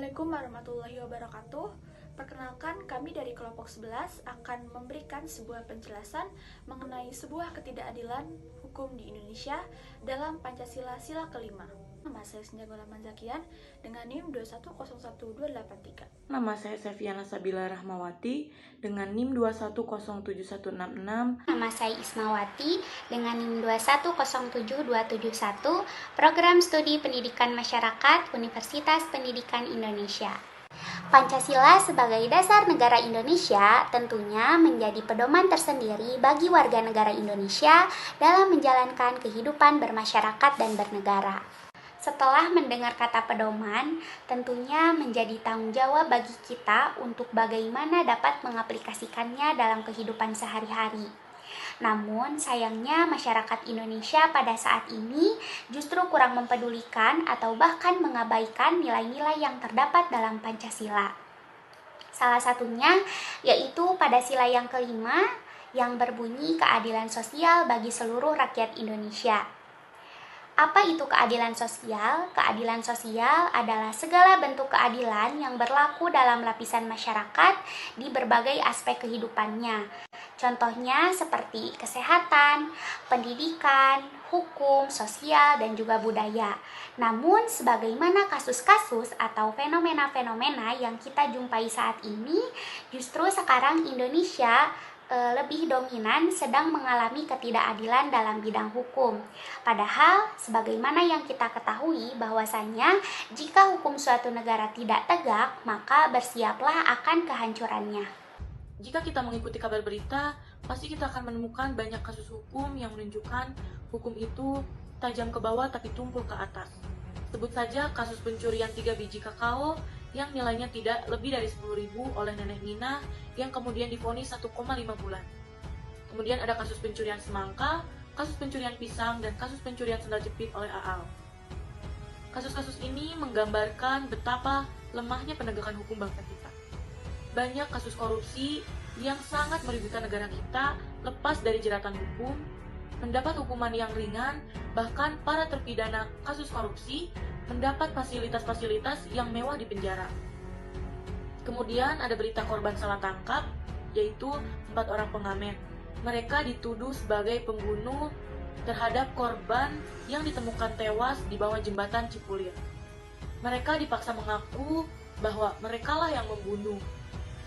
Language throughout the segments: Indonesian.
Assalamualaikum warahmatullahi wabarakatuh. Perkenalkan, kami dari kelompok 11 akan memberikan sebuah penjelasan mengenai sebuah ketidakadilan hukum di Indonesia dalam Pancasila Sila kelima. Nama saya Senja Gulaman Zakian dengan NIM 2101283. Nama saya Seviana Sabila Rahmawati dengan NIM 2107166. Nama saya Ismawati dengan NIM 2107271, Program Studi Pendidikan Masyarakat Universitas Pendidikan Indonesia. Pancasila sebagai dasar negara Indonesia tentunya menjadi pedoman tersendiri bagi warga negara Indonesia dalam menjalankan kehidupan bermasyarakat dan bernegara. Setelah mendengar kata pedoman, tentunya menjadi tanggung jawab bagi kita untuk bagaimana dapat mengaplikasikannya dalam kehidupan sehari-hari. Namun, sayangnya masyarakat Indonesia pada saat ini justru kurang mempedulikan atau bahkan mengabaikan nilai-nilai yang terdapat dalam Pancasila. Salah satunya yaitu pada sila yang kelima yang berbunyi keadilan sosial bagi seluruh rakyat Indonesia. Apa itu keadilan sosial? Keadilan sosial adalah segala bentuk keadilan yang berlaku dalam lapisan masyarakat di berbagai aspek kehidupannya. Contohnya seperti kesehatan, pendidikan, hukum, sosial, dan juga budaya. Namun, sebagaimana kasus-kasus atau fenomena-fenomena yang kita jumpai saat ini, justru sekarang Indonesia lebih dominan sedang mengalami ketidakadilan dalam bidang hukum. Padahal, sebagaimana yang kita ketahui bahwasannya jika hukum suatu negara tidak tegak, maka bersiaplah akan kehancurannya. Jika kita mengikuti kabar berita, pasti kita akan menemukan banyak kasus hukum yang menunjukkan hukum itu tajam ke bawah tapi tumpul ke atas. Sebut saja kasus pencurian 3 biji kakao yang nilainya tidak lebih dari 10.000 oleh Nenek Nina yang kemudian divonis 1,5 bulan. Kemudian ada kasus pencurian semangka, kasus pencurian pisang, dan kasus pencurian sendal jepit oleh Aal. Kasus-kasus ini menggambarkan betapa lemahnya penegakan hukum bangsa kita. Banyak kasus korupsi yang sangat merugikan negara kita lepas dari jeratan hukum, mendapat hukuman yang ringan, bahkan para terpidana kasus korupsi mendapat fasilitas-fasilitas yang mewah di penjara. Kemudian ada berita korban salah tangkap, yaitu 4 orang pengamen. Mereka dituduh sebagai pembunuh terhadap korban yang ditemukan tewas di bawah jembatan Cipulir. Mereka dipaksa mengaku bahwa merekalah yang membunuh.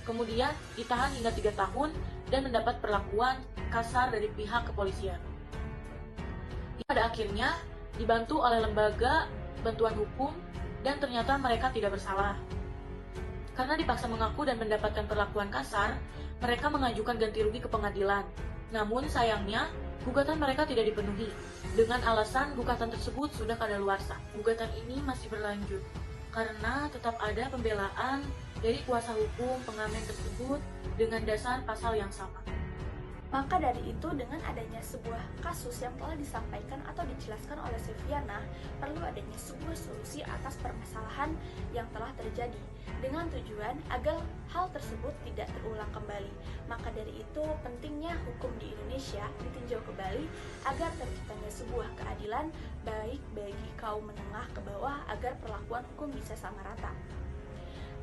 Kemudian ditahan hingga 3 tahun dan mendapat perlakuan kasar dari pihak kepolisian. Pada akhirnya dibantu oleh lembaga bantuan hukum dan ternyata mereka tidak bersalah. Karena dipaksa mengaku dan mendapatkan perlakuan kasar, mereka mengajukan ganti rugi ke pengadilan. Namun sayangnya, gugatan mereka tidak dipenuhi. Dengan alasan gugatan tersebut sudah kadaluarsa. Gugatan ini masih berlanjut karena tetap ada pembelaan dari kuasa hukum pengamen tersebut dengan dasar pasal yang sama. Maka dari itu, dengan adanya sebuah kasus yang telah disampaikan atau dijelaskan oleh Seviana, perlu adanya sebuah solusi atas permasalahan yang telah terjadi, dengan tujuan agar hal tersebut tidak terulang kembali. Maka dari itu, pentingnya hukum di Indonesia ditinjau kembali agar terciptanya sebuah keadilan baik bagi kaum menengah ke bawah agar perlakuan hukum bisa sama rata.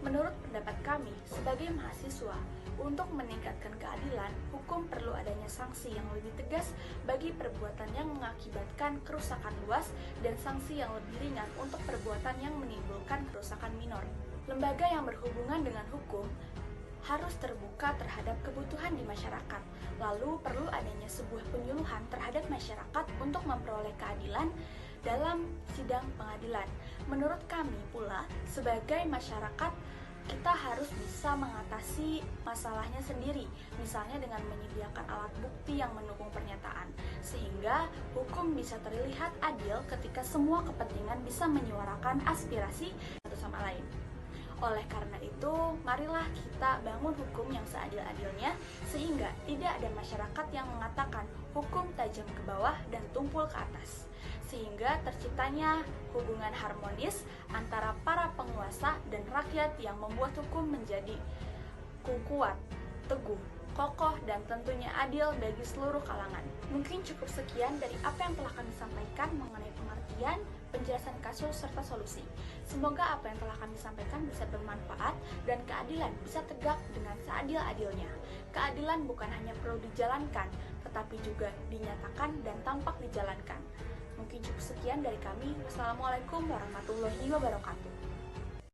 Menurut pendapat kami, sebagai mahasiswa, untuk meningkatkan keadilan, hukum perlu adanya sanksi yang lebih tegas bagi perbuatan yang mengakibatkan kerusakan luas dan sanksi yang lebih ringan untuk perbuatan yang menimbulkan kerusakan minor. Lembaga yang berhubungan dengan hukum harus terbuka terhadap kebutuhan di masyarakat. Lalu perlu adanya sebuah penyuluhan terhadap masyarakat untuk memperoleh keadilan dalam sidang pengadilan. Menurut kami pula, sebagai masyarakat, kita harus bisa mengatasi masalahnya sendiri, misalnya dengan menyediakan alat bukti yang mendukung pernyataan, sehingga hukum bisa terlihat adil ketika semua kepentingan bisa menyuarakan aspirasi satu sama lain. Oleh karena itu, marilah kita bangun hukum yang seadil-adilnya, sehingga tidak ada masyarakat yang mengatakan hukum tajam ke bawah dan tumpul ke atas, sehingga terciptanya hubungan harmonis antara para penguasa dan rakyat yang membuat hukum menjadi kuat, teguh, kokoh, dan tentunya adil bagi seluruh kalangan. Mungkin cukup sekian dari apa yang telah kami sampaikan mengenai pengertian, penjelasan kasus, serta solusi. Semoga apa yang telah kami sampaikan bisa bermanfaat dan keadilan bisa tegak dengan seadil-adilnya. Keadilan bukan hanya perlu dijalankan, tetapi juga dinyatakan dan tampak dijalankan. Mungkin cukup sekian dari kami. Wassalamualaikum warahmatullahi wabarakatuh.